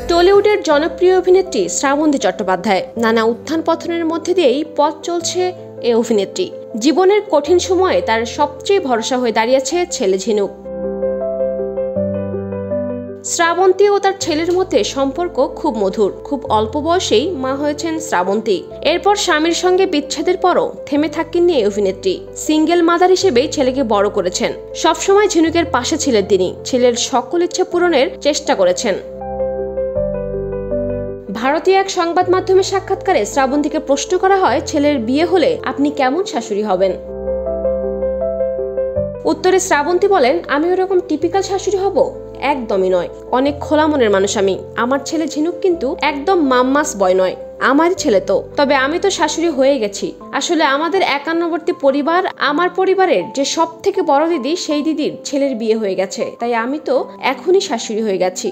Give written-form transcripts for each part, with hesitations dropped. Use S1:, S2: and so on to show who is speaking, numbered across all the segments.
S1: টলিউডের জনপ্রিয় অভিনেত্রী শ্রাবন্তী চট্টোপাধ্যায় নানা উত্থান পতনের মধ্যে দিয়েই পথ চলছে এই অভিনেত্রী। জীবনের কঠিন সময়ে তার সবচেয়ে ভরসা হয়ে দাঁড়িয়েছে ছেলে ঝিনুক। শ্রাবন্তী ও তার ছেলের মধ্যে সম্পর্ক খুব মধুর। খুব অল্প বয়সেই মা হয়েছেন শ্রাবন্তী। এরপর স্বামীর সঙ্গে বিচ্ছেদের পরও থেমে থাকেননি এই অভিনেত্রী। সিঙ্গেল মাদার হিসেবেই ছেলেকে বড় করেছেন। সবসময় ঝিনুকের পাশে ছিলেন তিনি। ছেলের সকল ইচ্ছা পূরণের চেষ্টা করেছেন। ভারতীয় এক সংবাদ মাধ্যমের সাক্ষাৎকারে শ্রাবন্তীকে প্রশ্ন করা হয়, ছেলের বিয়ে হলে আপনি কেমন শাশুড়ি হবেন? উত্তরে শ্রাবন্তী বলেন, আমি ওরকম টিপিক্যাল শাশুড়ি হব? একদমই নয়। অনেক খোলা মনের মানুষ আমি। আমার ছেলে ঝিনুক কিন্তু একদম মাম্মাস বয় নয়। আমারই ছেলে তো, তবে আমি তো শাশুড়ি হয়ে গেছি। আসলে আমাদের একান্নবর্তী পরিবার, আমার পরিবারের যে সব থেকে বড় দিদি, সেই দিদির ছেলের বিয়ে হয়ে গেছে, তাই আমি তো এখনই শাশুড়ি হয়ে গেছি।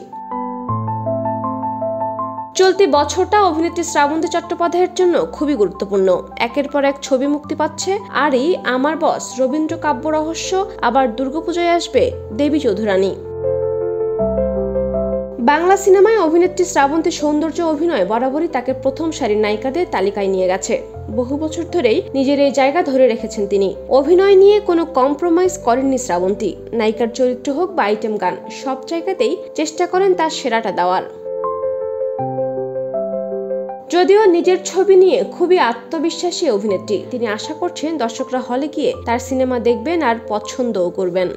S1: চলতি বছরটা অভিনেত্রী শ্রাবন্তী চট্টোপাধ্যায়ের জন্য খুবই গুরুত্বপূর্ণ। একের পর এক ছবি মুক্তি পাচ্ছে। আরই আমার বস, রবীন্দ্র কাব্য রহস্য, আবার দুর্গাপূজায় আসবে দেবী চৌধুরানী। বাংলা সিনেমায় অভিনেত্রী শ্রাবন্তী সৌন্দর্য অভিনয় বরাবরই তাকে প্রথম সারির নায়িকাদের তালিকায় নিয়ে গেছে। বহু বছর ধরেই নিজের এই জায়গা ধরে রেখেছেন তিনি। অভিনয় নিয়ে কোনো কম্প্রোমাইজ করেননি শ্রাবন্তী। নায়িকার চরিত্র হোক বা আইটেম গান, সব জায়গাতেই চেষ্টা করেন তার সেরাটা দেওয়ার। যদিও নিজের ছবি নিয়ে খুবই আত্মবিশ্বাসী অভিনেত্রী, তিনি আশা করছেন দর্শকরা হলে গিয়ে তার সিনেমা দেখবেন আর পছন্দও করবেন।